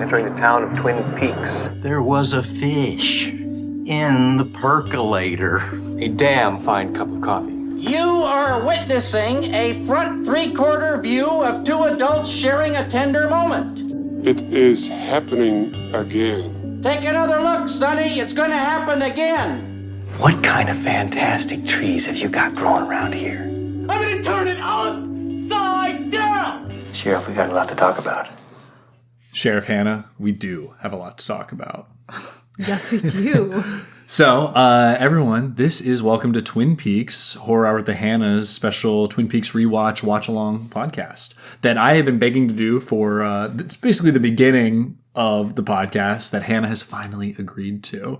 entering the town of Twin Peaks. There was a fish in the percolator. A damn fine cup of coffee. You are witnessing a front three-quarter view of two adults sharing a tender moment. It is happening again. Take another look, Sonny. It's going to happen again. What kind of fantastic trees have you got growing around here? I'm going to turn it upside down. Sheriff, we got a lot to talk about. Sheriff Hannah, we do have a lot to talk about. Yes, we do. So, everyone, this is Welcome to Twin Peaks, Horror Hour with the Hannah's special Twin Peaks rewatch, watch-along podcast that I have been begging to do for, it's basically the beginning of the podcast that Hannah has finally agreed to.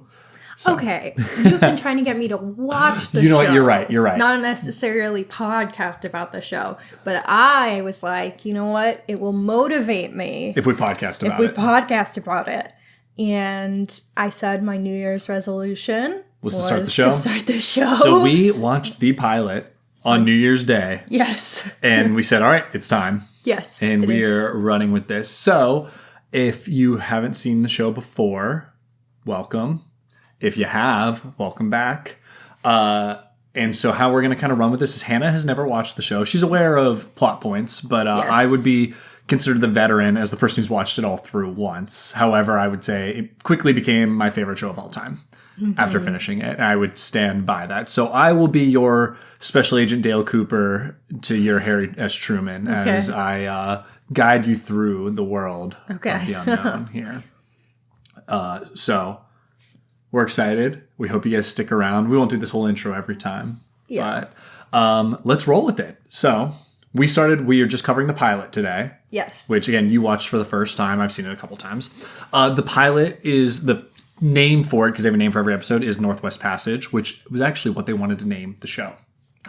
So. Okay, you've been trying to get me to watch the show. You know what, you're right. Not necessarily podcast about the show, but I was like, you know what, it will motivate me. If we podcast about it. If we podcast about it. And I said my New Year's resolution was to start the show. To start the show. So we watched the pilot on New Year's Day. Yes. And we said, all right, it's time. Yes. And we're running with this. So if you haven't seen the show before, welcome. If you have, welcome back. And so how we're going to kind of run with this is Hannah has never watched the show. She's aware of plot points, but yes. I would be considered the veteran as the person who's watched it all through once. However, I would say it quickly became my favorite show of all time after finishing it. And I would stand by that. So I will be your Special Agent Dale Cooper to your Harry S. Truman as I guide you through the world of the unknown here. So we're excited. We hope you guys stick around. We won't do this whole intro every time. Yeah. But let's roll with it. So we are just covering the pilot today. Yes. Which, again, you watched for the first time. I've seen it a couple times. The pilot is the name for it, because they have a name for every episode, is Northwest Passage, which was actually what they wanted to name the show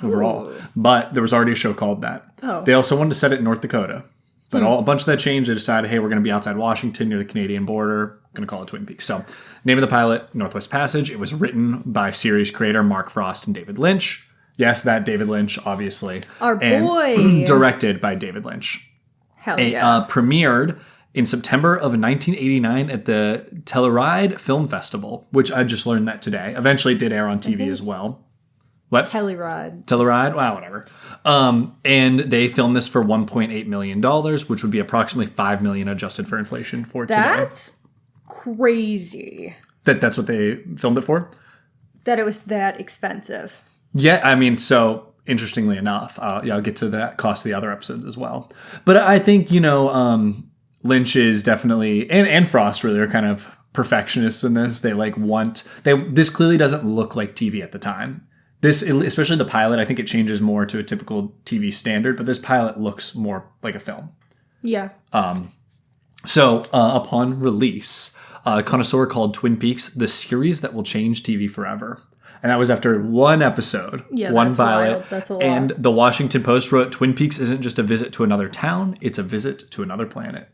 overall. Ooh. But there was already a show called that. Oh. They also wanted to set it in North Dakota. But a bunch of that changed. They decided, hey, we're going to be outside Washington near the Canadian border. Going to call it Twin Peaks. So, name of the pilot, Northwest Passage. It was written by series creator Mark Frost and David Lynch. Yes, that David Lynch, obviously. Our boy. Directed by David Lynch. Hell yeah. Premiered in September of 1989 at the Telluride Film Festival, which I just learned that today. Eventually it did air on TV as well. What? Telluride? Wow, whatever. And they filmed this for $1.8 million, which would be approximately $5 million adjusted for inflation for today. That's crazy. That's what they filmed it for? That it was that expensive. Yeah, I mean, so interestingly enough, I'll get to the cost of the other episodes as well. But I think, Lynch is definitely, and Frost really are kind of perfectionists in this. They this clearly doesn't look like TV at the time. This, especially the pilot, I think it changes more to a typical TV standard, but this pilot looks more like a film. Yeah. So upon release, a connoisseur called Twin Peaks, the series that will change TV forever. And that was after one episode, one pilot. Wild. That's a lot. And the Washington Post wrote, Twin Peaks isn't just a visit to another town, it's a visit to another planet.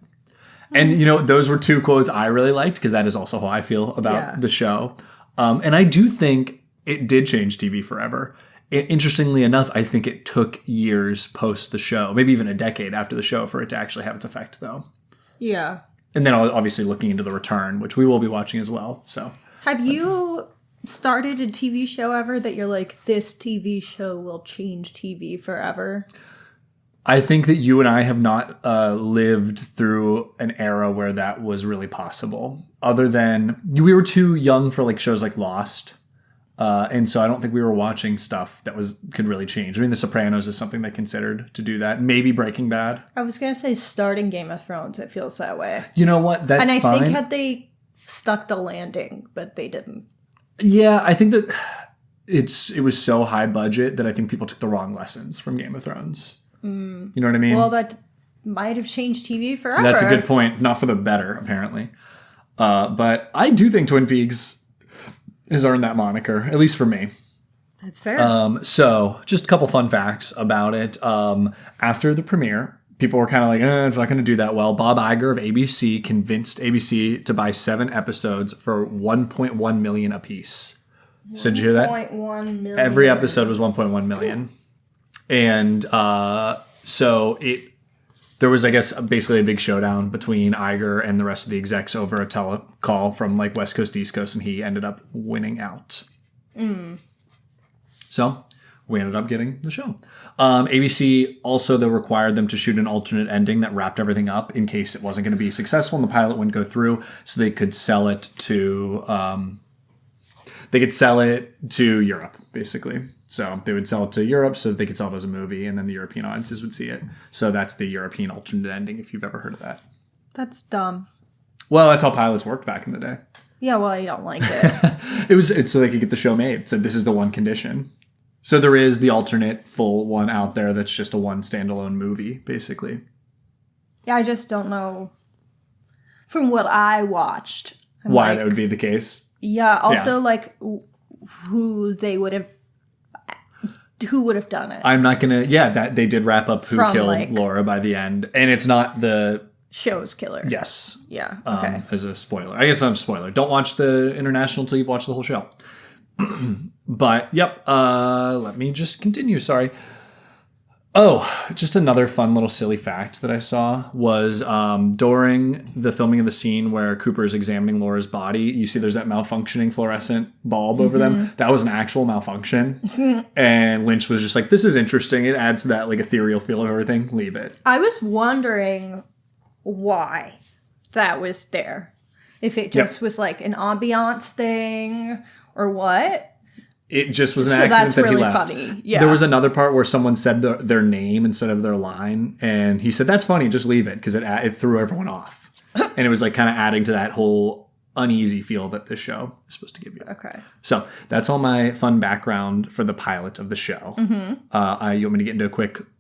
And, those were two quotes I really liked, because that is also how I feel about the show. And I do think it did change TV forever. Interestingly enough, I think it took years post the show, maybe even a decade after the show for it to actually have its effect, though. Yeah. And then obviously looking into The Return, which we will be watching as well. So, have you started a TV show ever that you're like, this TV show will change TV forever? I think that you and I have not lived through an era where that was really possible. Other than, we were too young for shows like Lost. And so I don't think we were watching stuff that could really change. I mean, The Sopranos is something they considered to do that. Maybe Breaking Bad. I was going to say starting Game of Thrones. It feels that way. You know what? That's fine. And I think had they stuck the landing, but they didn't. Yeah, I think that it was so high budget that I think people took the wrong lessons from Game of Thrones. You know what I mean? Well, that might have changed TV forever. That's a good point. Not for the better, apparently. But I do think Twin Peaks has earned that moniker, at least for me. That's fair. So, just a couple fun facts about it. After the premiere, people were kind of like, it's not going to do that well. Bob Iger of ABC convinced ABC to buy 7 episodes for $1.1 million apiece. So did you hear that? $1.1 million. Every episode was $1.1 million. And so it there was, I guess, basically a big showdown between Iger and the rest of the execs over a telecall from like West Coast, East Coast, and he ended up winning out. So we ended up getting the show. ABC also, though, required them to shoot an alternate ending that wrapped everything up in case it wasn't going to be successful and the pilot wouldn't go through, so they could sell it to Europe, basically. So they would sell it to Europe so that they could sell it as a movie, and then the European audiences would see it. So that's the European alternate ending, if you've ever heard of that. That's dumb. Well, that's how pilots worked back in the day. Yeah, well, I don't like it. It's so they could get the show made. So this is the one condition. So there is the alternate full one out there that's just a one standalone movie, basically. Yeah, I just don't know. From what I watched. Why that would be the case. Yeah, also like who would have done it. I'm not going to... Yeah, that they did wrap up who From, killed like, Laura by the end. And it's not the... show's killer. Yes. Yeah, okay. As a spoiler. I guess not a spoiler. Don't watch the international until you've watched the whole show. But, yep. Let me just continue. Sorry. Oh, just another fun little silly fact that I saw was during the filming of the scene where Cooper is examining Laura's body, you see there's that malfunctioning fluorescent bulb over them. That was an actual malfunction. And Lynch was just like, this is interesting. It adds to that like ethereal feel of everything. Leave it. I was wondering why that was there. If it just was like an ambiance thing or what. It just was an So accident that's that really he left. funny. Yeah. There was another part where someone said their name instead of their line, and he said, "That's funny. Just leave it," because it threw everyone off, and it was like kind of adding to that whole uneasy feel that this show is supposed to give you. Okay. So that's all my fun background for the pilot of the show. You want me to get into a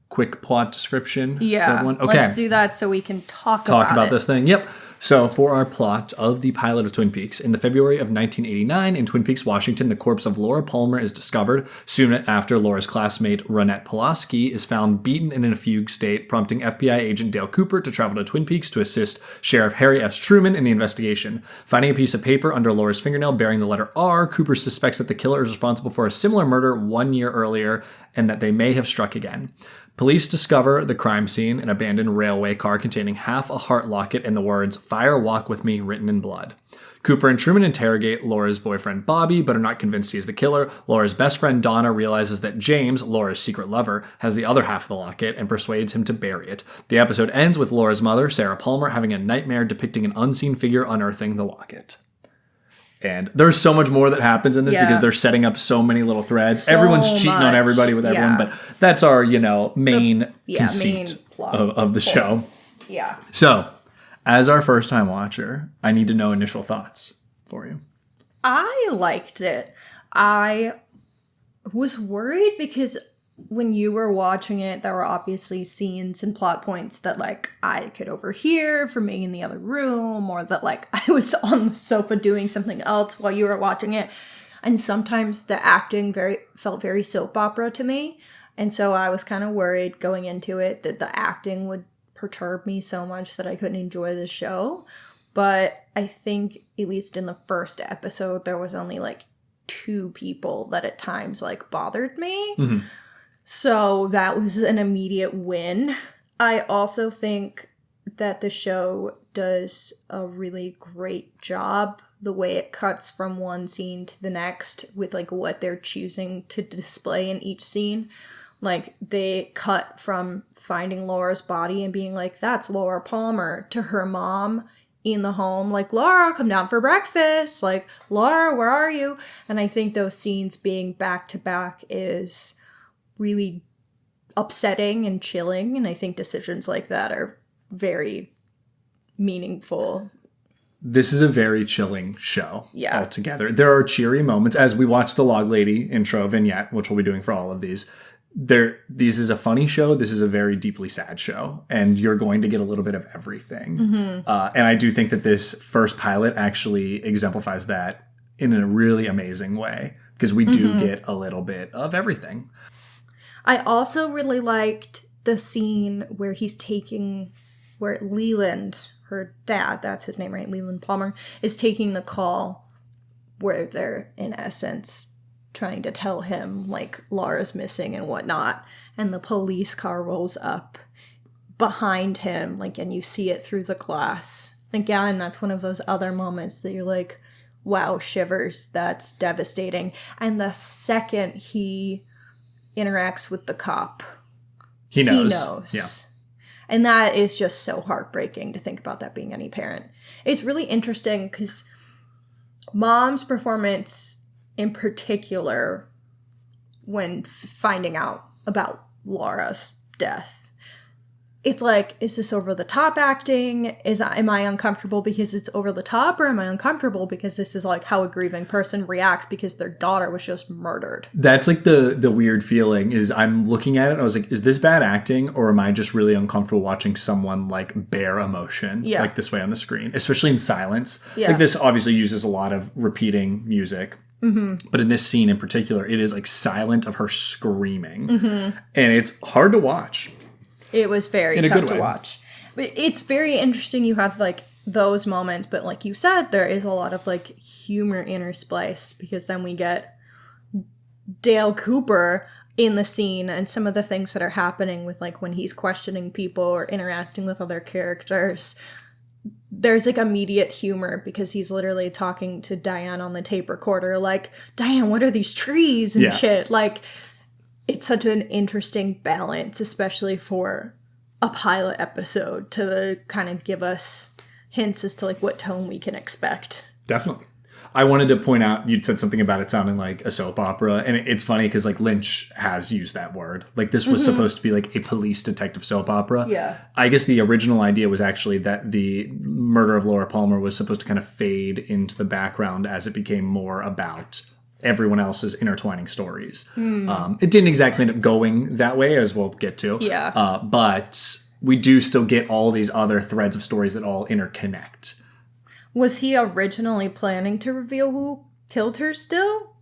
quick plot description? Yeah. For everyone? Okay. Let's do that so we can talk about it. this thing. Yep. So for our plot of the pilot of Twin Peaks, in the February of 1989 in Twin Peaks, Washington, the corpse of Laura Palmer is discovered. Soon after, Laura's classmate Ronette Pulaski is found beaten and in a fugue state, prompting FBI agent Dale Cooper to travel to Twin Peaks to assist Sheriff Harry S. Truman in the investigation. Finding a piece of paper under Laura's fingernail bearing the letter R, Cooper suspects that the killer is responsible for a similar murder 1 year earlier and that they may have struck again. Police discover the crime scene, an abandoned railway car containing half a heart locket and the words, "Fire Walk With Me," written in blood. Cooper and Truman interrogate Laura's boyfriend Bobby, but are not convinced he is the killer. Laura's best friend Donna realizes that James, Laura's secret lover, has the other half of the locket and persuades him to bury it. The episode ends with Laura's mother, Sarah Palmer, having a nightmare depicting an unseen figure unearthing the locket. And there's so much more that happens in this because they're setting up so many little threads. So Everyone's cheating on everybody with everyone, but that's our, main conceit of the show. Yeah. So, as our first time watcher, I need to know initial thoughts for you. I liked it. I was worried because when you were watching it, there were obviously scenes and plot points that, like, I could overhear from being in the other room, or that, like, I was on the sofa doing something else while you were watching it. And sometimes the acting felt very soap opera to me. And so I was kind of worried going into it that the acting would perturb me so much that I couldn't enjoy the show. But I think, at least in the first episode, there was only, like, 2 people that at times, like, bothered me. Mm-hmm. So that was an immediate win. I also think that the show does a really great job the way it cuts from one scene to the next with like what they're choosing to display in each scene. Like they cut from finding Laura's body and being like, that's Laura Palmer, to her mom in the home, like, Laura, come down for breakfast. Like, Laura, where are you? And I think those scenes being back to back is really upsetting and chilling, and I think decisions like that are very meaningful. This is a very chilling show altogether. There are cheery moments as we watch the Log Lady intro vignette, which we'll be doing for all of these. This is a funny show. This is a very deeply sad show, and you're going to get a little bit of everything. Mm-hmm. And I do think that this first pilot actually exemplifies that in a really amazing way, because we do get a little bit of everything. I also really liked the scene where where Leland, her dad, that's his name, right? Leland Palmer, is taking the call where they're, in essence, trying to tell him, like, Laura's missing and whatnot. And the police car rolls up behind him, like, and you see it through the glass. Again, that's one of those other moments that you're like, wow, shivers, that's devastating. And the second he interacts with the cop, He knows. he knows. Yeah. And that is just so heartbreaking to think about that being any parent. It's really interesting because Mom's performance in particular, when finding out about Laura's death, it's like, is this over the top acting? Am I uncomfortable because it's over the top, or am I uncomfortable because this is like how a grieving person reacts because their daughter was just murdered? That's like the weird feeling is I'm looking at it and I was like, is this bad acting, or am I just really uncomfortable watching someone like bear emotion like this way on the screen, especially in silence? Yeah. Like this obviously uses a lot of repeating music. Mm-hmm. But in this scene in particular, it is like silent of her screaming. Mm-hmm. And it's hard to watch. It was very In a tough good to way. watch. But it's very interesting you have like those moments, but like you said, there is a lot of like humor interspliced, because then we get Dale Cooper in the scene and some of the things that are happening with like when he's questioning people or interacting with other characters. There's like immediate humor because he's literally talking to Diane on the tape recorder like, Diane, what are these trees and shit? Like, it's such an interesting balance, especially for a pilot episode, to kind of give us hints as to like what tone we can expect. Definitely. I wanted to point out, you'd said something about it sounding like a soap opera, and it's funny because like Lynch has used that word. Like this was supposed to be like a police detective soap opera. Yeah. I guess the original idea was actually that the murder of Laura Palmer was supposed to kind of fade into the background as it became more about everyone else's intertwining stories. It didn't exactly end up going that way, as we'll get to. Yeah. But we do still get all these other threads of stories that all interconnect. Was he originally planning to reveal who killed her still?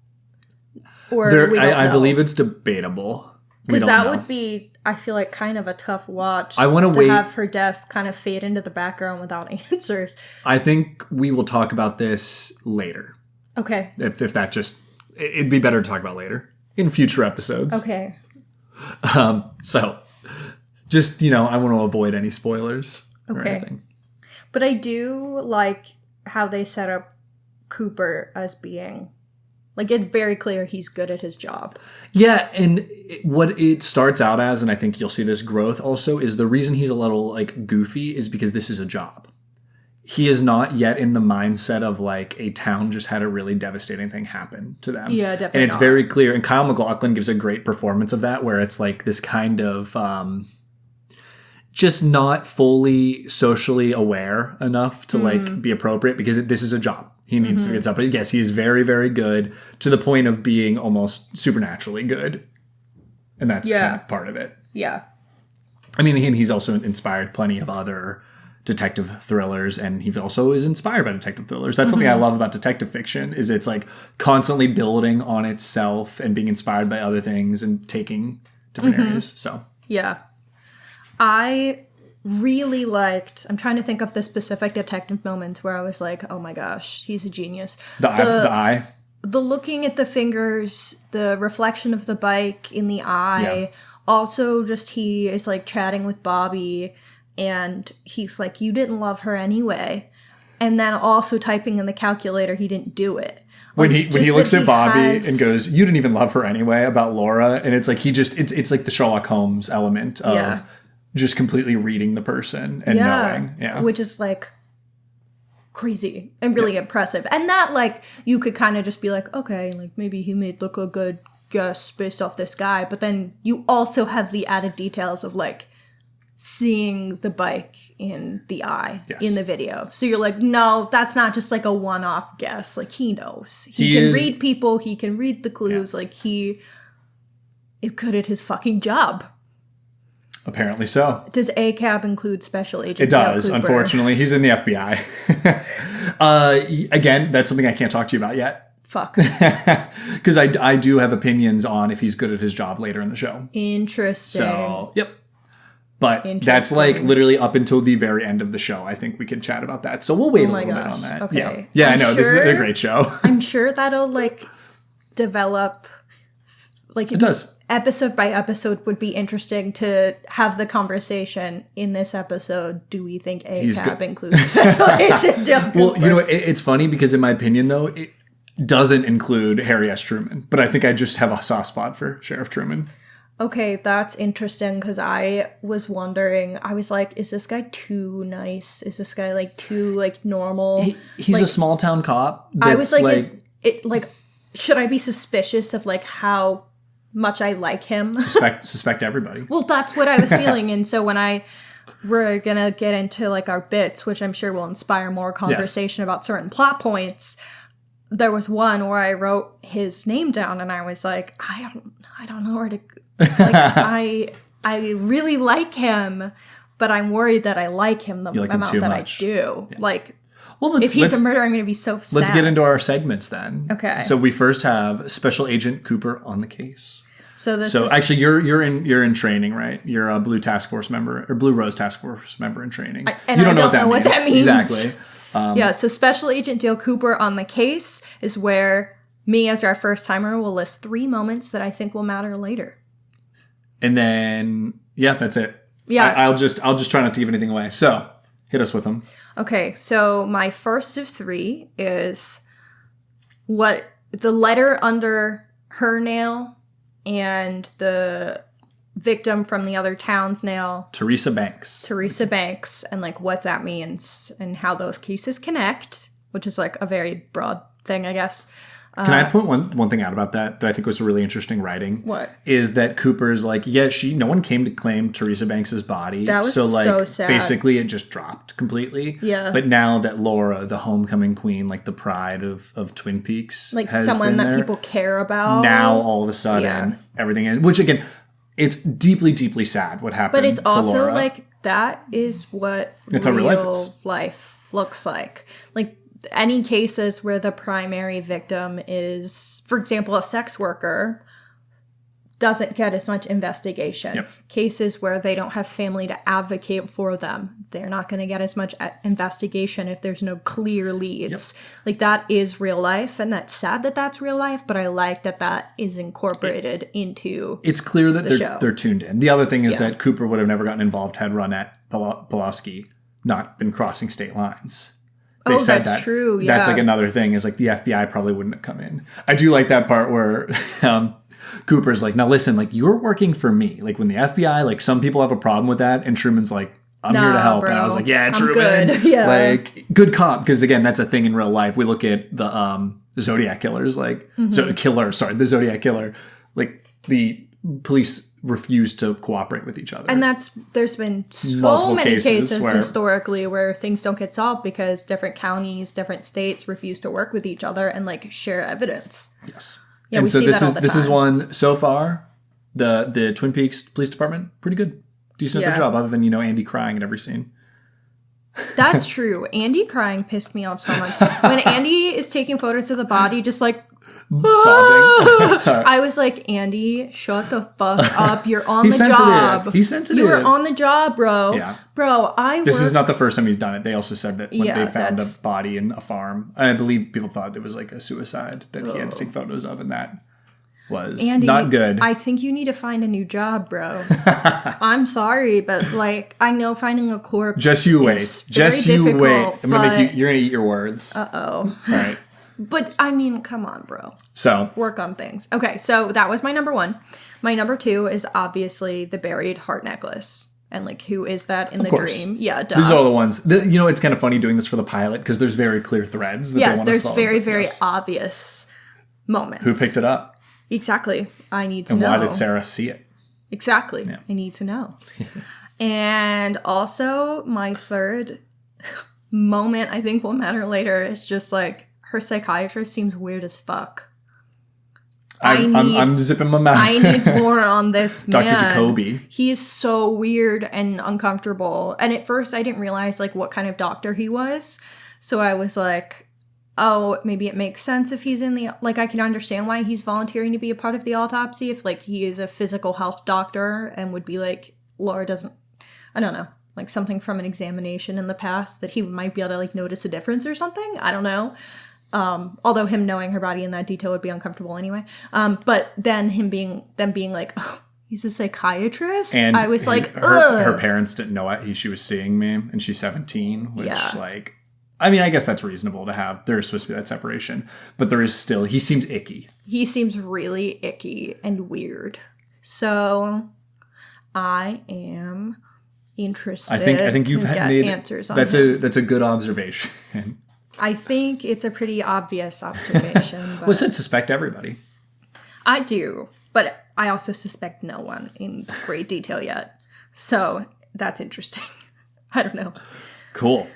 Or we don't know? I believe it's debatable. Because that would be, I feel like, kind of a tough watch. I want to wait. Have her death kind of fade into the background without answers. I think we will talk about this later. Okay. If that just... It'd be better to talk about later in future episodes. Okay. So, just, I want to avoid any spoilers or Okay. anything. But I do like how they set up Cooper as being... Like, it's very clear he's good at his job. Yeah, and what it starts out as, and I think you'll see this growth also, is the reason he's a little, like, goofy is because this is a job. He is not yet in the mindset of, like, a town just had a really devastating thing happen to them. Yeah, definitely And it's not. very clear, and Kyle MacLachlan gives a great performance of that, where it's, like, this kind of... just not fully socially aware enough to, like, be appropriate, because this is a job. He needs to get up. But yes, he is very, very good, to the point of being almost supernaturally good. And that's kind of part of it. Yeah. I mean, he's also inspired plenty of other detective thrillers, and he also is inspired by detective thrillers. That's something I love about detective fiction, is it's like constantly building on itself and being inspired by other things and taking different areas. So Yeah. I really liked... I'm trying to think of the specific detective moments where I was like, oh my gosh, he's a genius. the eye. The looking at the fingers, the reflection of the bike in the eye. Yeah. Also, just he is like chatting with Bobby, and he's like, you didn't love her anyway. And then also typing in the calculator, he didn't do it. When Like, he just looks that at he Bobby has- and goes, you didn't even love her anyway, about Laura. And it's like it's like the Sherlock Holmes element of just completely reading the person and knowing. Yeah. Which is like crazy and really impressive. And that, like, you could kind of just be like, okay, like maybe he made look a good guess based off this guy. But then you also have the added details of like seeing the bike in the eye in the video. So you're like, no, that's not just like a one-off guess. Like, he knows. He can read people. He can read the clues. Like, he is good at his fucking job. Apparently so. Does ACAB include Special Agent It does, Dale Cooper? unfortunately. He's in the FBI. Again, that's something I can't talk to you about yet. Fuck. Because I do have opinions on if he's good at his job later in the show. Interesting. So, yep. But that's like literally up until the very end of the show. I think we could chat about that. So we'll wait a little bit on that. Okay. Yeah, I'm I know. This is a great show. I'm sure that'll like develop. Like It does. episode by episode would be interesting to have the conversation. In this episode, do we think ACAB includes Special Agent Dale Cooper? Well, you know, it's funny because in my opinion, though, it doesn't include Harry S. Truman. But I think I just have a soft spot for Sheriff Truman. Okay, that's interesting because I was wondering, I was like, is this guy too nice? Is this guy like too like normal? He's like, a small town cop. I was like, is it like, should I be suspicious of like how much I like him? Suspect everybody. Well, that's what I was feeling. And so when we're going to get into like our bits, which I'm sure will inspire more conversation about certain plot points, there was one where I wrote his name down and I was like, I don't know where to like, I really like him, but I'm worried that I like him the like amount him that much. I do. Yeah. Like, well, if he's a murderer, I'm going to be so sad. Let's get into our segments then. Okay. So we first have Special Agent Cooper on the case. So actually, you're in training, right? You're a Blue Task Force member or Blue Rose Task Force member in training. And I don't know what that means. Exactly. Yeah. So Special Agent Dale Cooper on the case is where me, as our first timer, will list 3 moments that I think will matter later. And then, yeah, that's it. Yeah. I'll just try not to give anything away. So, hit us with them. Okay, so my first of 3 is what the letter under her nail and the victim from the other town's nail. Teresa Banks, and like what that means and how those cases connect, which is like a very broad thing, I guess. Can I point one thing out about that I think was really interesting writing? What? Is that Cooper's like, yeah, no one came to claim Teresa Banks's body. That was so sad. Basically it just dropped completely. Yeah. But now that Laura, the homecoming queen, like the pride of Twin Peaks, like has someone been that there, people care about. now all of a sudden everything which again, it's deeply, deeply sad what happened. But it's also Laura. like that is what It's how real life looks like. Like any cases where the primary victim is, for example, a sex worker, doesn't get as much investigation. Yep. Cases where they don't have family to advocate for them, they're not going to get as much investigation if there's no clear leads. Yep. Like that is real life, and that's sad that that's real life, but I like that is incorporated into it's clear that show. They're tuned in. The other thing is that Cooper would have never gotten involved had Ronette Pulaski not been crossing state lines. They said that's true. Yeah. That's like another thing is like the FBI probably wouldn't have come in. I do like that part where Cooper's like, now listen, like you're working for me. Like when the FBI, like some people have a problem with that. And Truman's like, I'm here to help. Bro. And I was like, yeah, Truman. Good. Yeah. Like good cop. Because again, that's a thing in real life. We look at the Zodiac killers, like the Zodiac killer. Like the police refuse to cooperate with each other. And there's been so multiple many cases where, historically where things don't get solved because different counties, different states refuse to work with each other and like share evidence. Yes. Yeah, and we so see this that all is the this is time. one so far. The Twin Peaks Police Department, pretty good. Decent at their job, other than, Andy crying in every scene. That's true. Andy crying pissed me off so much. When Andy is taking photos of the body, just like sobbing. I was like, Andy, shut the fuck up. You're on He's the sensitive. job. He's sensitive. You were on the job, bro. Yeah. Bro, This is not the first time he's done it. They also said that when Yeah, they found a that's- body in a farm, and I believe people thought it was like a suicide that he had to take photos of, and that was Andy, not good. I think you need to find a new job, bro. I'm sorry, but like I know finding a corpse. Just you wait. is Just very you difficult, wait. I'm gonna but- make you. You're gonna eat your words. Uh-oh. All right. But I mean, come on, bro. So Work on things. Okay, so that was my number 1. My number 2 is obviously the buried heart necklace. And like, who is that in the course. dream? Yeah, duh. these are all the ones. It's kind of funny doing this for the pilot because there's very clear threads. That they Yes, want us there's to follow. very, very Yes. obvious moments. Who picked it up, Exactly. I need to and know. why did Sarah see it? Exactly. Yeah. I need to know. And also, my third moment I think will matter later is just like her psychiatrist seems weird as fuck. I'm zipping my mouth. I need more on this man. Dr. Jacoby. He's so weird and uncomfortable. And at first I didn't realize like what kind of doctor he was. So I was like, oh, maybe it makes sense if he's in the, like I can understand why he's volunteering to be a part of the autopsy if like he is a physical health doctor and would be like, Laura doesn't, I don't know, like something from an examination in the past that he might be able to like notice a difference or something. I don't know. Although him knowing her body in that detail would be uncomfortable anyway. But then being like, oh, he's a psychiatrist. And I was like, her parents didn't know she was seeing me, and she's 17, which like, I mean, I guess that's reasonable to have. There's supposed to be that separation, but there is still, he seems icky. He seems really icky and weird. So I am interested. I think you've made answers on that's him. that's a good observation. I think it's a pretty obvious observation. But Well, it said suspect everybody. I do, but I also suspect no one in great detail yet. So that's interesting. I don't know. Cool.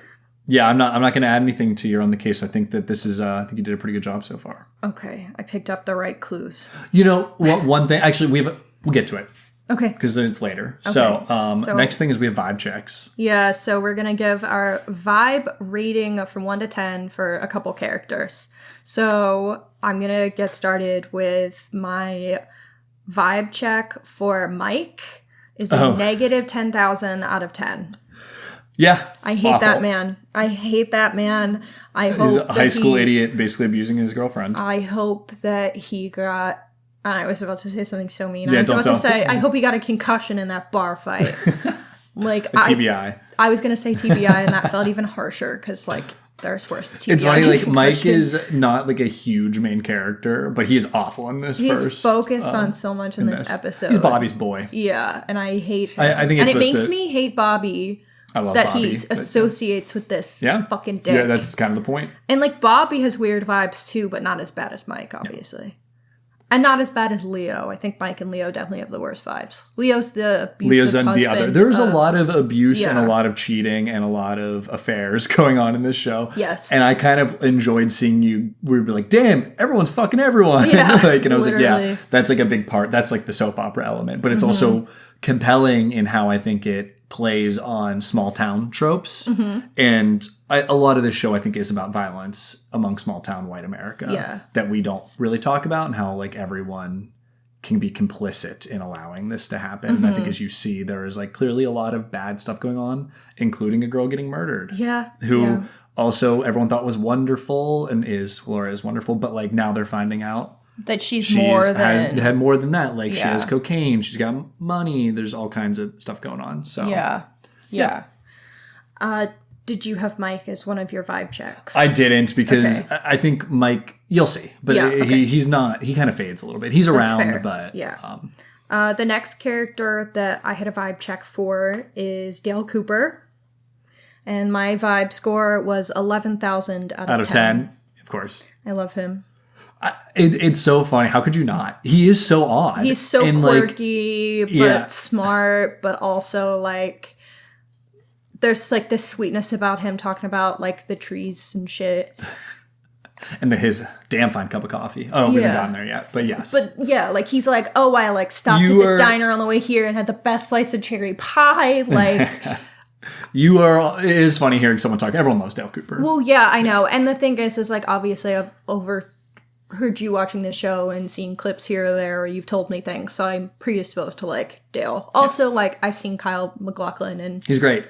Yeah, I'm not going to add anything to your on the case. I think that this is I think you did a pretty good job so far. Okay, I picked up the right clues. You know, one thing actually we'll get to it. Okay. Because then it's later. Okay. So next thing is we have vibe checks. Yeah, so we're going to give our vibe rating from 1 to 10 for a couple characters. So I'm going to get started with my vibe check for Mike is a negative 10,000 out of 10. Yeah. I hate awful. that man. I hate that man. I hope He's a high school idiot basically abusing his girlfriend. I hope that he got... I was about to say something so mean. Yeah, I was about to say, don't. I hope he got a concussion in that bar fight. Like a TBI. I was going to say TBI, and that felt even harsher because, like, there's worse TBI. It's funny, like, Mike concussion. is not, like, a huge main character, but he is awful in this He's focused on so much in this episode. He's Bobby's boy. Yeah, and I hate him. I think it's and it makes to... me hate Bobby. I love that Bobby. He associates with this fucking dick. Yeah, that's kind of the point. And, like, Bobby has weird vibes, too, but not as bad as Mike, obviously. Yeah. And not as bad as Leo. I think Mike and Leo definitely have the worst vibes. Leo's the abusive husband. The other. There's a lot of abuse and a lot of cheating and a lot of affairs going on in this show. Yes. And I kind of enjoyed seeing you. We'd be like, damn, everyone's fucking everyone. Yeah, like, and I was literally. like, yeah, that's like a big part. That's like the soap opera element. But it's also compelling in how I think it plays on small town tropes. And a lot of this show, I think, is about violence among small town white America that we don't really talk about, and how like everyone can be complicit in allowing this to happen. And I think as you see, there is like clearly a lot of bad stuff going on, including a girl getting murdered. Yeah. Who also everyone thought was wonderful and Laura is wonderful, but like now they're finding out that she's more than... had more than that. Like she has cocaine, she's got money, there's all kinds of stuff going on. So Yeah. Did you have Mike as one of your vibe checks? I didn't because I think Mike, you'll see, but he's not. He kind of fades a little bit. He's around, but the next character that I had a vibe check for is Dale Cooper, and my vibe score was 11,000 out of 10. Of course, I love him. It's so funny. How could you not? He is so odd. He's so and quirky, but smart, but also like. There's like this sweetness about him talking about like the trees and shit. And his damn fine cup of coffee. Oh, we haven't gotten there yet, but yes. But yeah, like he's like, oh, I like stopped at this diner on the way here and had the best slice of cherry pie. Like, it is funny hearing someone talk. Everyone loves Dale Cooper. Well, yeah, I know. And the thing is like, obviously I've heard you watching this show and seeing clips here or there, or you've told me things. So I'm predisposed to like Dale. Also, like I've seen Kyle MacLachlan and he's great.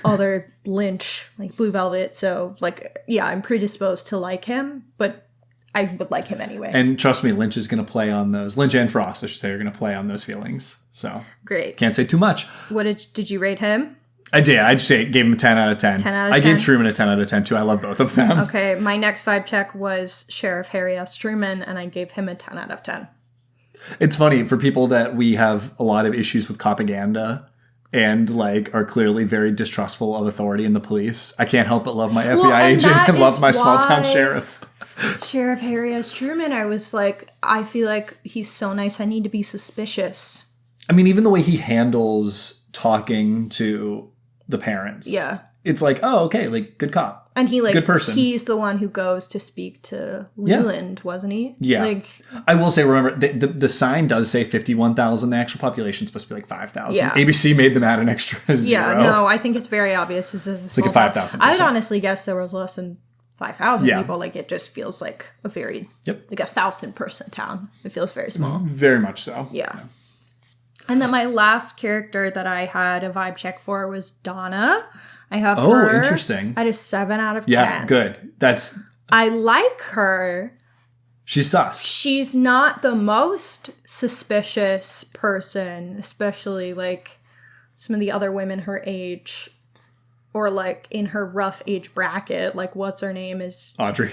Other Lynch, like Blue Velvet. So, like, yeah, I'm predisposed to like him, but I would like him anyway. And trust me, Lynch is going to play on those. Lynch and Frost, I should say, are going to play on those feelings. So, great. Can't say too much. What did you rate him? I did. I'd say gave him a 10 out of 10. 10 out of 10? I gave Truman a 10 out of 10, too. I love both of them. Okay, my next vibe check was Sheriff Harry S. Truman, and I gave him a 10 out of 10. It's funny, for people that we have a lot of issues with propaganda and like are clearly very distrustful of authority in the police. I can't help but love my FBI agent and love my small town sheriff. Sheriff Harry S. Truman, I was like, I feel like he's so nice. I need to be suspicious. I mean, even the way he handles talking to the parents. Yeah. It's like, oh, okay, like good cop. And he like good person. He's the one who goes to speak to Leland, wasn't he? Yeah. Like, I will say, remember, the sign does say 51,000. The actual population is supposed to be like 5,000. Yeah. ABC made them add an extra 0. Yeah, no, I think it's very obvious. It's like a 5,000. I'd honestly guess there was less than 5,000 people. Like, it just feels like a very, like 1,000-person town. It feels very small. Very much so. Yeah. And then my last character that I had a vibe check for was Donna. I have her interesting. at a 7 out of 10. Yeah, good. That's I like her. She's sus. She's not the most suspicious person, especially like some of the other women her age or like in her rough age bracket. Like, what's her name is Audrey.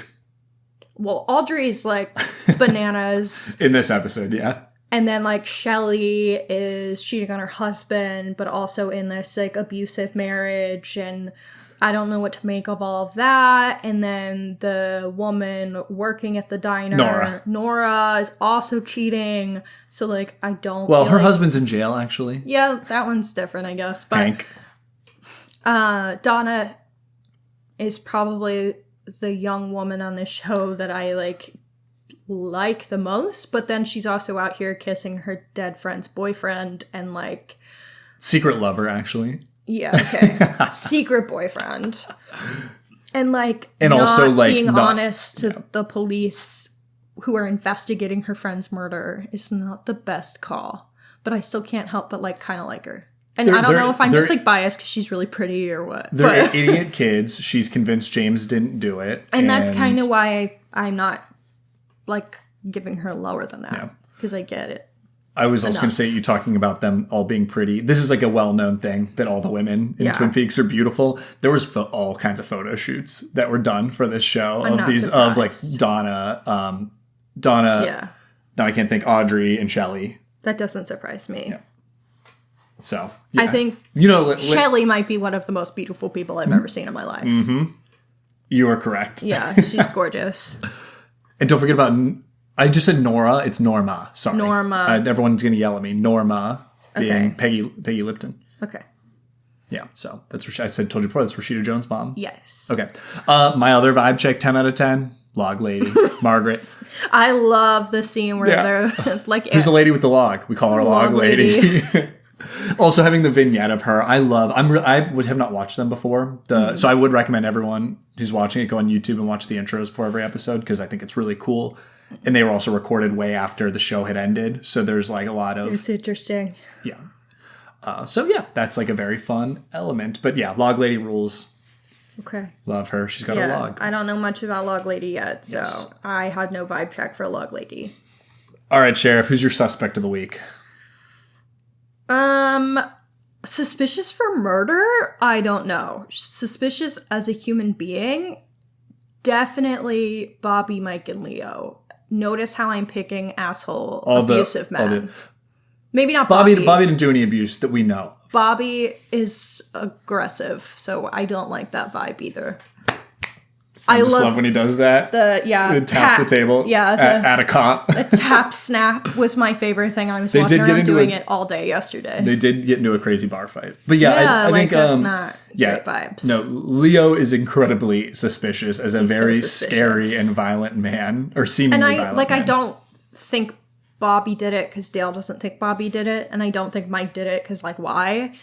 Well, Audrey's like bananas. In this episode, yeah. And then like Shelley is cheating on her husband, but also in this like abusive marriage, and I don't know what to make of all of that. And then the woman working at the diner, Nora is also cheating. So like I don't. Well, feel her like, husband's in jail actually. Yeah, that one's different, I guess. But Hank. Donna is probably the young woman on this show that I like the most, but then she's also out here kissing her dead friend's boyfriend and like Secret lover, actually. yeah, okay. Secret boyfriend. And like and not also like being not, honest to the police who are investigating her friend's murder is not the best call. But I still can't help but like kind of like her. And I don't know if I'm just like biased because she's really pretty or what. They're idiot kids. She's convinced James didn't do it. And that's kind of why I'm not like giving her lower than that. Because I get it. I was also going to say, you talking about them all being pretty. This is like a well-known thing that all the women in Twin Peaks are beautiful. There was all kinds of photo shoots that were done for this show of like Donna. Yeah. Now I can't think Audrey and Shelley. That doesn't surprise me. Yeah. So yeah. I think Shelley might be one of the most beautiful people I've ever seen in my life. Mm-hmm. You are correct. Yeah, she's gorgeous. And don't forget about, I just said Nora. It's Norma. Sorry. Norma. Everyone's going to yell at me. Norma being Okay. Peggy Lipton. Okay. Yeah, so that's what I told you before. That's Rashida Jones' mom. Yes. Okay. My other vibe check, 10 out of 10. Log lady, Margaret. I love the scene where they're like... Who's the lady with the log? We call her Log Lady. Also, having the vignette of her, I love. I would have not watched them before. So I would recommend everyone who's watching it go on YouTube and watch the intros for every episode because I think it's really cool. And they were also recorded way after the show had ended, so there's like a lot of. It's interesting. Yeah. So yeah, that's like a very fun element. But yeah, Log Lady rules. Okay. Love her. She's got a log. I don't know much about Log Lady yet, so I had no vibe check for Log Lady. All right, Sheriff, who's your suspect of the week? Suspicious for murder? I don't know. Suspicious as a human being? Definitely Bobby, Mike, and Leo. Notice how I'm picking asshole abusive men. Maybe not Bobby. Bobby didn't do any abuse that we know. Bobby is aggressive, so I don't like that vibe either. I just love when he does that. He taps the table. Yeah, at a cop. The tap snap was my favorite thing. I was walking around doing it all day yesterday. They did get into a crazy bar fight, but I think that's not great vibes. No, Leo is incredibly suspicious as a very scary and violent man, or seemingly violent. And I don't think Bobby did it because Dale doesn't think Bobby did it, and I don't think Mike did it because why?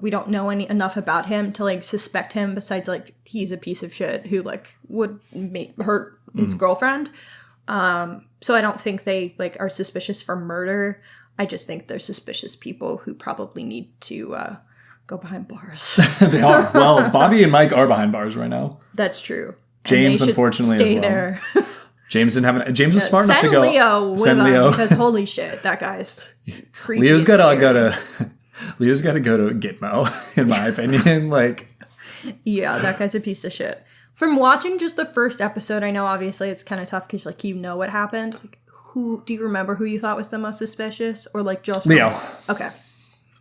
We don't know enough about him to suspect him. Besides, he's a piece of shit who would hurt his girlfriend. So I don't think they are suspicious for murder. I just think they're suspicious people who probably need to go behind bars. They are. Well, Bobby and Mike are behind bars right now. That's true. James, unfortunately, stay as well. there. James didn't have James was smart enough to go. Send Leo because holy shit, that guy's creepy. Leo's got to go to Gitmo, in my opinion. Yeah, that guy's a piece of shit. From watching just the first episode, I know obviously it's kind of tough because you know what happened. Who do you remember who you thought was the most suspicious, or just Leo? Okay,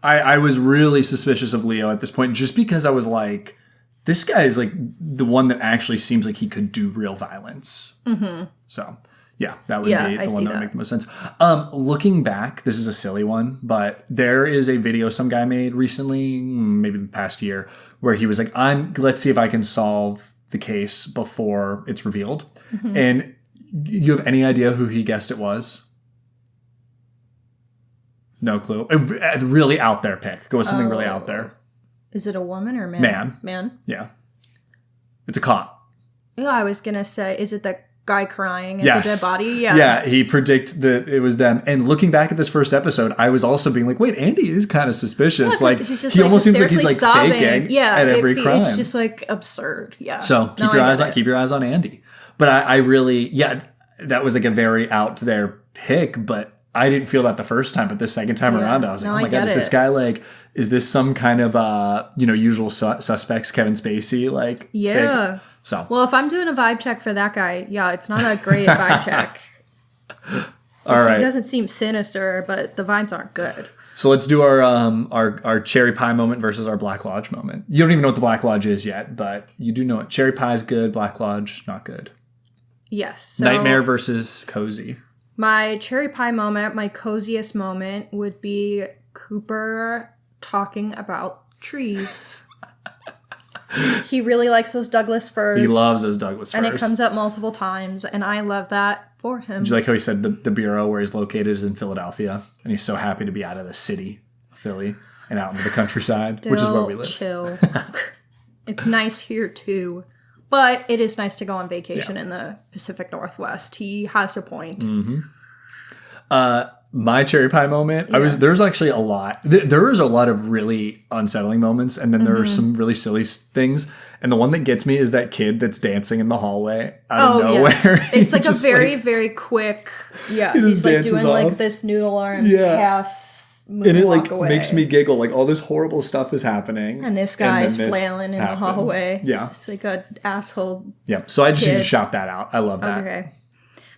I was really suspicious of Leo at this point, just because I was like, this guy is the one that actually seems like he could do real violence. Mm-hmm. So, yeah, that would be the one that would make the most sense. Looking back, this is a silly one, but there is a video some guy made recently, maybe the past year, where he was like, let's see if I can solve the case before it's revealed. Mm-hmm. And you have any idea who he guessed it was? No clue. A really out there pick. Go with something really out there. Is it a woman or man? Man. Yeah. It's a cop. Yeah, I was going to say, is it the guy crying at Yes. the dead body. Yeah, he predicted that it was them. And looking back at this first episode, I was also being like, wait, Andy is kind of suspicious. Yeah, like, she's just, he almost seems like he's like hysterically faking sobbing. at every crime. It's just like absurd. Yeah. So keep your eyes on Andy. But I really, that was like a very out there pick, but I didn't feel that the first time, but the second time around, I was like, oh my God, is this guy like, is this some kind of, usual suspects, Kevin Spacey? Like, yeah. Fake? So, well, if I'm doing a vibe check for that guy, it's not a great vibe check. All right. He doesn't seem sinister, but the vibes aren't good. So let's do our cherry pie moment versus our Black Lodge moment. You don't even know what the Black Lodge is yet, but you do know it. Cherry pie is good, Black Lodge, not good. Yes. So Nightmare versus cozy. My cherry pie moment, my coziest moment would be Cooper talking about trees. He really likes those Douglas firs. He loves those Douglas firs. And it comes up multiple times, and I love that for him. Do you like how he said the bureau where he's located is in Philadelphia, and he's so happy to be out of the city, Philly, and out into the countryside, which is where we live. Chill. It's nice here too. But it is nice to go on vacation in the Pacific Northwest. He has a point. Mm-hmm. My cherry pie moment, there's actually a lot. There is a lot of really unsettling moments, and then there are some really silly things. And the one that gets me is that kid that's dancing in the hallway out of nowhere. Yeah. It's like a very, very quick, he's like doing like this noodle arms half. And it like makes me giggle. Like all this horrible stuff is happening, and this guy's flailing in the hallway. Yeah, just like an asshole. Yeah. So I just need to shout that out. I love that. Okay.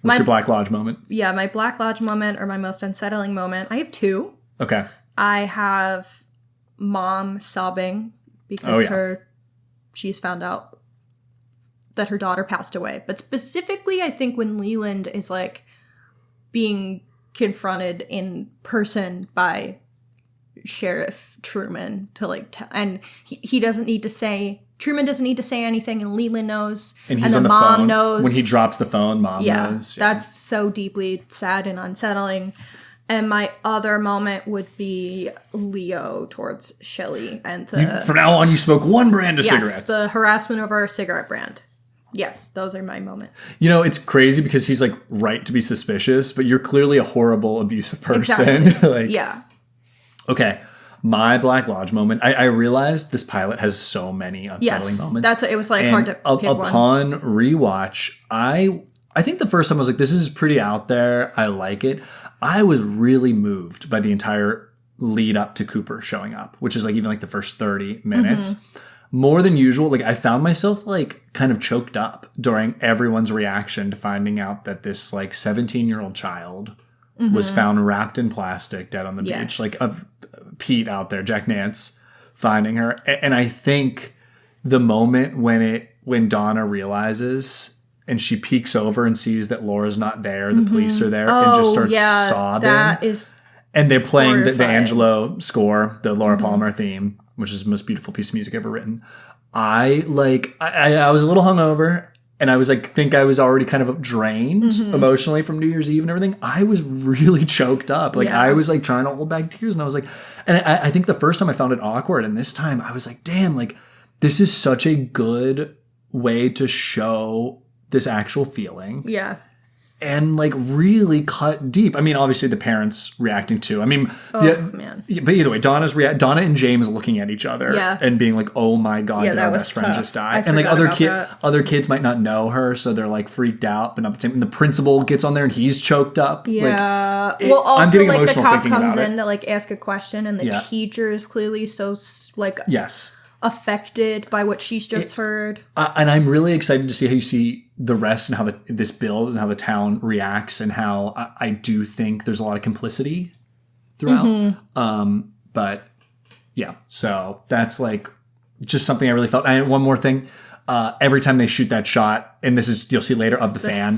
What's your Black Lodge moment? Yeah, my Black Lodge moment or my most unsettling moment. I have two. Okay. I have mom sobbing because she's found out that her daughter passed away. But specifically, I think when Leland is like being confronted in person by Sheriff Truman to like and he doesn't need to say Truman doesn't need to say anything, and Leland knows, and he's the on the mom phone. knows When he drops the phone, mom knows. Yeah, that's so deeply sad and unsettling. And my other moment would be Leo towards Shelley and from now on, you smoke one brand of cigarettes. The harassment over a cigarette brand. Yes, those are my moments. You know, it's crazy because he's like right to be suspicious, but you're clearly a horrible, abusive person. Exactly. Okay. My Black Lodge moment. I realized this pilot has so many unsettling moments. That's it was like hard to pick one. Upon rewatch, I think the first time I was like, this is pretty out there. I like it. I was really moved by the entire lead up to Cooper showing up, which is like even like the first 30 minutes. Mm-hmm. More than usual, like I found myself like kind of choked up during everyone's reaction to finding out that this like 17-year-old child was found wrapped in plastic dead on the beach. Like of Pete out there, Jack Nance, finding her. And I think the moment when Donna realizes and she peeks over and sees that Laura's not there, the police are there, and just starts sobbing. That is and they're playing the Angelo score, the Laura Palmer theme, which is the most beautiful piece of music ever written. I was a little hungover, and I was like, think I was already kind of drained emotionally from New Year's Eve and everything. I was really choked up. Like I was like trying to hold back tears, and I was like, and I think the first time I found it awkward, and this time I was like, damn, like this is such a good way to show this actual feeling. Yeah. And like really cut deep. I mean, obviously the parents reacting too. I mean, man. But either way, Donna and James looking at each other and being like, "Oh my God, did our best friend just die?" And like other kids might not know her, so they're like freaked out, but not the same. And the principal gets on there and he's choked up. Yeah. Like, well, also I'm getting like the emotional cop thinking comes about in to like ask a question, and the teacher is clearly so like affected by what she's just heard. And I'm really excited to see how you see the rest and how this builds and how the town reacts, and how I do think there's a lot of complicity throughout. But yeah, so that's like just something I really felt. And one more thing, every time they shoot that shot, and this is, you'll see later, of the fan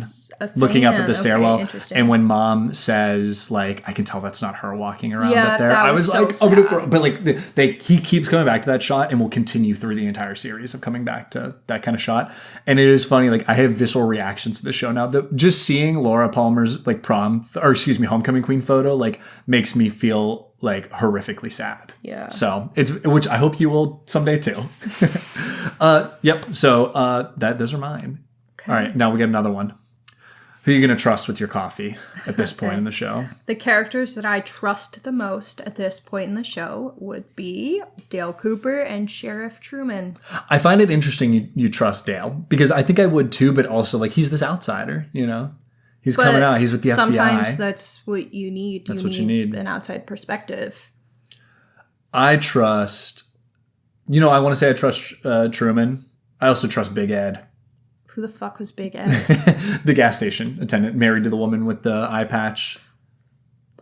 looking up at the stairwell, and when mom says like, I can tell that's not her walking around up there, I was so like, but like he keeps coming back to that shot, and will continue through the entire series of coming back to that kind of shot. And it is funny, like I have visceral reactions to the show now, that just seeing Laura Palmer's like homecoming queen photo like makes me feel like horrifically sad. Yeah. So which I hope you will someday too. Yep. So those are mine. Okay. All right, now we got another one. Who are you going to trust with your coffee at this point in the show? The characters that I trust the most at this point in the show would be Dale Cooper and Sheriff Truman. I find it interesting you trust Dale, because I think I would too, but also like he's this outsider, you know? He's coming out, he's with the FBI. Sometimes that's what you need. That's what you need. An outside perspective. I trust, I want to say I trust Truman. I also trust Big Ed. Who the fuck was Big Ed? The gas station attendant married to the woman with the eye patch.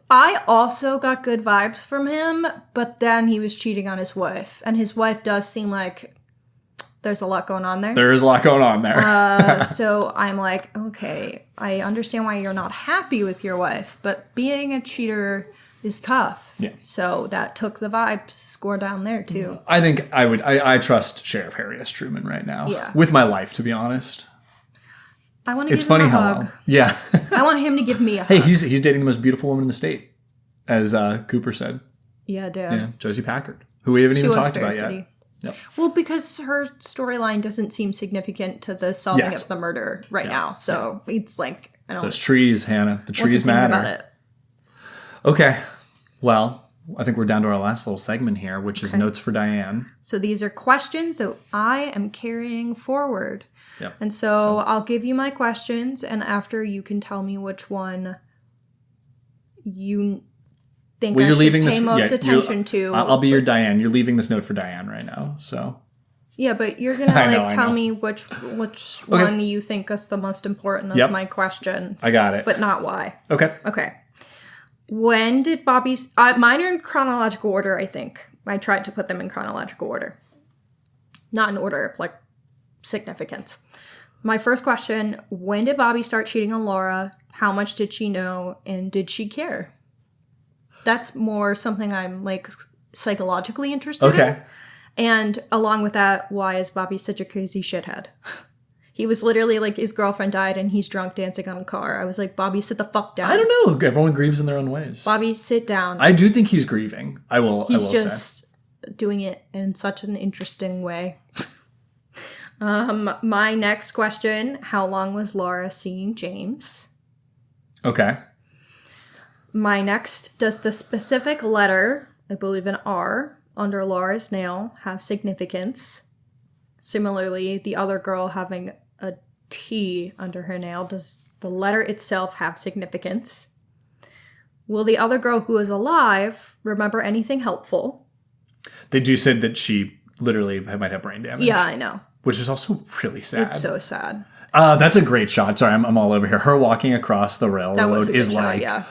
I also got good vibes from him, but then he was cheating on his wife. And his wife does seem like there's a lot going on there. There is a lot going on there. So I'm like, okay, I understand why you're not happy with your wife, but being a cheater is tough. Yeah. So that took the vibes score down there too. I think I trust Sheriff Harry S. Truman right now. Yeah. With my life, to be honest. I want to It's give him funny a how hug. well. Yeah. I want him to give me a Hey, hug. he's dating the most beautiful woman in the state, as Cooper said. Yeah, dude. Yeah, Josie Packard, who we haven't She even was talked very about pretty. yet. Yep. Well, because her storyline doesn't seem significant to the solving Yet. of the murder right now. So it's like, I don't Those trees, Hannah. The wasn't trees thinking matter. about it. Okay. Well, I think we're down to our last little segment here, which is Notes for Diane. So these are questions that I am carrying forward. Yep. And so I'll give you my questions, and after you can tell me which one you think I should pay most attention to. I'll be your Diane. You're leaving this note for Diane right now. So Yeah, but you're gonna I tell know. me which one you think is the most important of Yep. my questions. I got it. But not why. okay. Okay. When did Bobby... mine are in chronological order, I think. I tried to put them in chronological order. Not in order of, significance. My first question, when did Bobby start cheating on Laura? How much did she know? And did she care? That's more something I'm, psychologically interested in. Okay. And along with that, why is Bobby such a crazy shithead? He was literally his girlfriend died and he's drunk dancing on a car. I was like, Bobby, sit the fuck down. I don't know. Everyone grieves in their own ways. Bobby, sit down. I do think he's grieving. I will He's say. just doing it in such an interesting way. My next question, how long was Laura seeing James? Okay. My next, does the specific letter, I believe an R, under Laura's nail have significance? Similarly, the other girl having a T under her nail, does the letter itself have significance? Will the other girl who is alive remember anything helpful? They do say that she literally might have brain damage. Yeah, I know. Which is also really sad. It's so sad. That's a great shot. Sorry, I'm all over here. Her walking across the That was railroad a good is shot, yeah.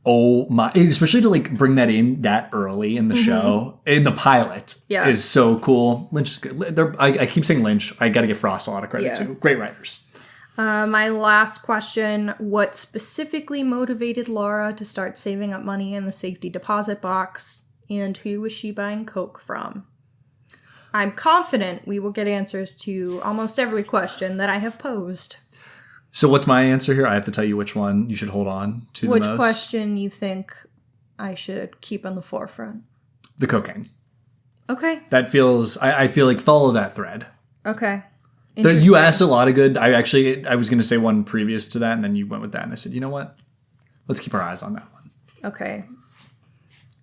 oh my, especially to bring that in that early in the show, in the pilot, Yeah. is so cool. Lynch is good. I keep saying Lynch. I got to give Frost a lot of credit Yeah. too. Great writers. My last question, what specifically motivated Laura to start saving up money in the safety deposit box, and who was she buying Coke from? I'm confident we will get answers to almost every question that I have posed. So what's my answer here? I have to tell you which one you should hold on to Which the most. question you think I should keep on the forefront? The cocaine. Okay. That feels, I feel like follow that thread. Okay. You Interesting. asked a lot of good. I was going to say one previous to that, and then you went with that, and I said, you know what? Let's keep our eyes on that one. Okay.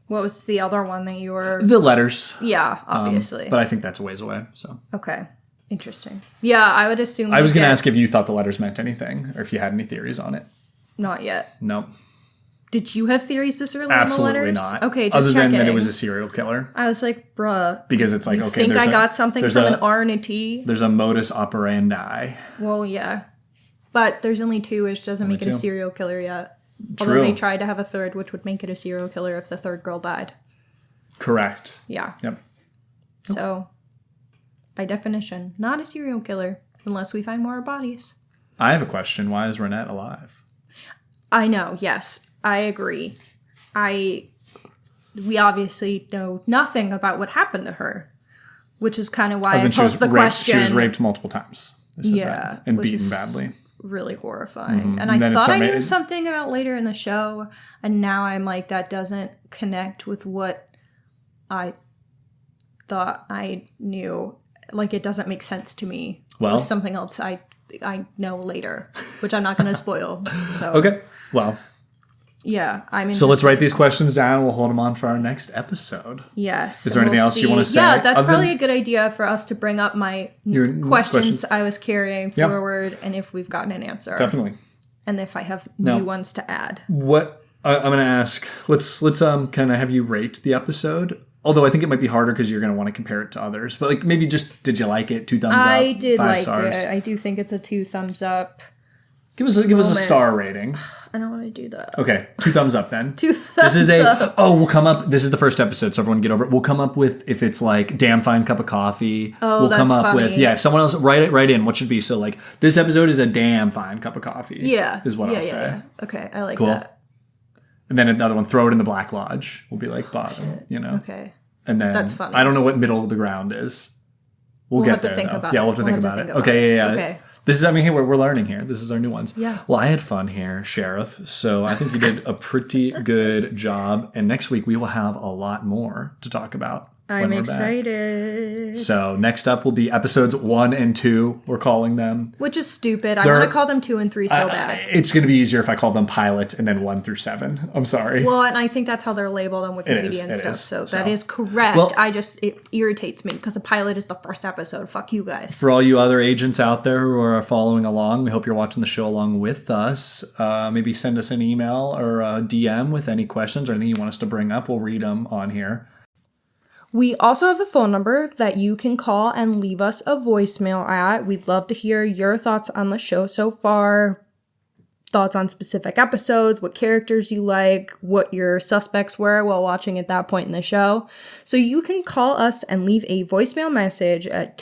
What was the other one that you were... The letters. Yeah, obviously. But I think that's a ways away. So Okay. Interesting. Yeah, I would assume... I was going to get- ask if you thought the letters meant anything, or if you had any theories on it. Not yet. No, Did you have theories this early absolutely in the letters? not. Okay, just other than checking. that it was a serial killer, I was like, bruh. because it's like You okay, think there's I got something there's from an R and a T? There's a modus operandi. Well, yeah. But there's only two, which doesn't make it a two. serial killer yet. True. Although they tried to have a third, which would make it a serial killer if the third girl died. Correct. Yeah. Yep. So, by definition, not a serial killer unless we find more bodies. I have a question. Why is Renette alive? I know, yes. I agree. We obviously know nothing about what happened to her, which is kind of why I Then posed the question. She was raped multiple times. They said Yeah, that, and which beaten is- badly. Really horrifying. And And I then thought I it's knew something about later in the show, and now I'm like, that doesn't connect with what I thought I knew. Like, it doesn't make sense to me. Well- with something else I I know later, which I'm not going to spoil. So Okay. Well, yeah, I'm interested. so let's write these questions down. We'll hold them on for our next episode. Yes. Is there anything else you want to say? Yeah, that's other probably than a good idea for us to bring up your questions I was carrying Yep. forward, and if we've gotten an answer. Definitely. And if I have No. new ones to add. What I'm going to ask, let's kind of have you rate the episode. Although I think it might be harder because you're going to want to compare it to others. But like maybe just, did you like it? 2 thumbs up? I did 5 like stars? it. I do think it's a 2 thumbs up. Give us a star rating. I don't want to do that. Okay, 2 thumbs up then. 2 thumbs This is up. we'll come up, this is the first episode, so everyone get over it. We'll come up with, if it's like, damn fine cup of coffee. Oh, we'll come that's up funny. with, someone else, write it right in. What should be, so like, this episode is a damn fine cup of coffee. Yeah. Is what I'll say. Yeah. Okay, I like Cool. that. And then another one, throw it in the Black Lodge. We'll be like bottom, Okay. And then, That's funny. I don't know what middle of the ground is. We'll get have to there, think though. about Yeah, it. we'll have to think about it. Okay, yeah. Okay. This is, hey, we're learning here. This is our new ones. Yeah. Well, I had fun here, Sheriff. So I think you did a pretty good job. And next week we will have a lot more to talk about. I'm excited. So next up will be episodes 1 and 2. We're calling them. Which is stupid. I want to call them 2 and 3 so bad. It's going to be easier if I call them pilot and then 1 through 7. I'm sorry. Well, and I think that's how they're labeled on Wikipedia and it stuff. is. So So- that is correct. Well- It irritates me because the pilot is the first episode. Fuck you guys. For all you other agents out there who are following along, we hope you're watching the show along with us. Maybe send us an email or a DM with any questions or anything you want us to bring up. We'll read them on here. We also have a phone number that you can call and leave us a voicemail at. We'd love to hear your thoughts on the show so far, thoughts on specific episodes, what characters you like, what your suspects were while watching at that point in the show. So you can call us and leave a voicemail message at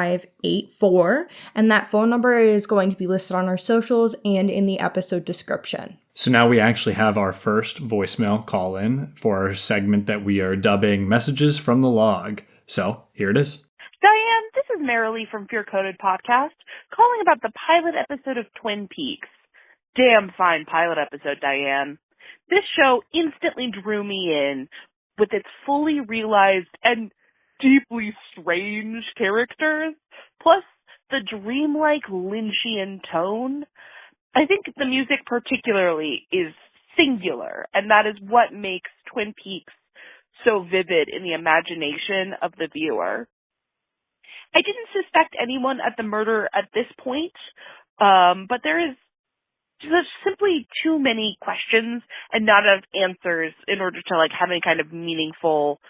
215-821-9584. And that phone number is going to be listed on our socials and in the episode description. So now we actually have our first voicemail call in for our segment that we are dubbing Messages from the Log. So here it is. Diane, this is Marilee from Fear Coded Podcast, calling about the pilot episode of Twin Peaks. Damn fine pilot episode, Diane. This show instantly drew me in with its fully realized and deeply strange characters, plus the dreamlike Lynchian tone. I think the music particularly is singular, and that is what makes Twin Peaks so vivid in the imagination of the viewer. I didn't suspect anyone at the murder at this point, but there is just simply too many questions and not enough answers in order to have any kind of meaningful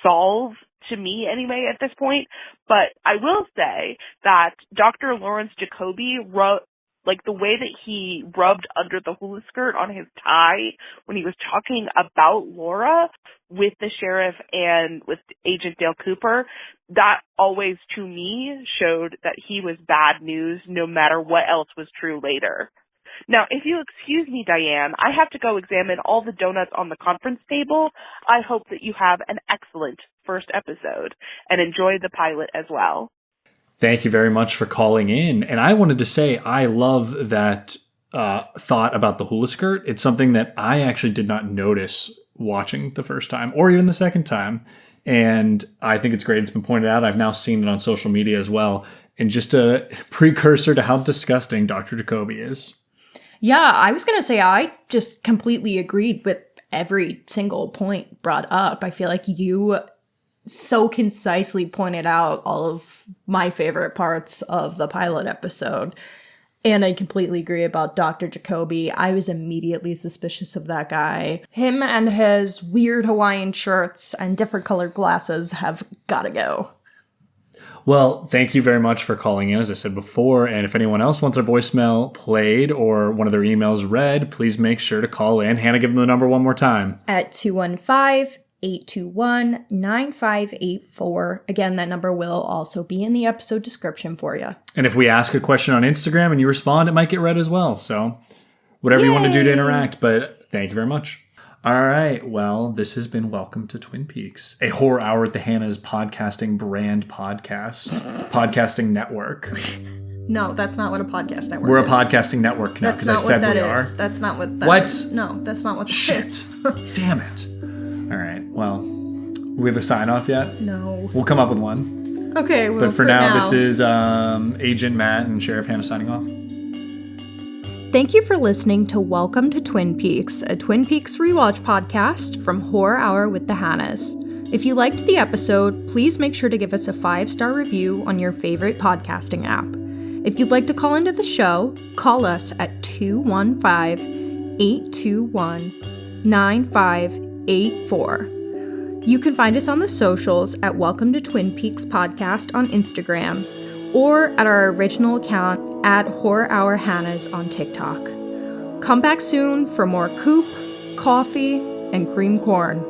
solve, to me anyway, at this point. But I will say that Dr. Lawrence Jacoby wrote the way that he rubbed under the hula skirt on his tie when he was talking about Laura with the sheriff and with Agent Dale Cooper, that always, to me, showed that he was bad news no matter what else was true later. Now, if you excuse me, Diane, I have to go examine all the donuts on the conference table. I hope that you have an excellent first episode and enjoy the pilot as well. Thank you very much for calling in. And I wanted to say I love that thought about the hula skirt. It's something that I actually did not notice watching the first time or even the second time. And I think it's great. It's been pointed out. I've now seen it on social media as well. And just a precursor to how disgusting Dr. Jacoby is. Yeah, I was going to say I just completely agreed with every single point brought up. I feel like you so concisely pointed out all of my favorite parts of the pilot episode. And I completely agree about Dr. Jacoby. I was immediately suspicious of that guy. Him and his weird Hawaiian shirts and different colored glasses have got to go. Well, thank you very much for calling in, as I said before. And if anyone else wants their voicemail played or one of their emails read, please make sure to call in. Hannah, give them the number one more time. At 215-821-9584. Again, that number will also be in the episode description for you. And if we ask a question on Instagram and you respond, it might get read as well. So whatever you want to do to interact. But thank you very much. All right. Well, this has been Welcome to Twin Peaks, a horror hour at the Hannah's podcasting brand podcasting network. No, that's not what a podcast network We're is. a podcasting network now because I said we are. That's not what that What? is. No, that's not what that Shit. is. Damn it. All right. Well, We have a sign off yet? No. We'll come up with one. Okay, well, But for now, this is Agent Matt and Sheriff Hannah signing off. Thank you for listening to Welcome to Twin Peaks, a Twin Peaks rewatch podcast from Horror Hour with the Hannahs. If you liked the episode, please make sure to give us a 5-star review on your favorite podcasting app. If you'd like to call into the show, call us at 215-821-9584. You can find us on the socials at Welcome to Twin Peaks Podcast on Instagram, or at our original account at Horror Hour Hannahs on TikTok. Come back soon for more coop, coffee, and cream corn.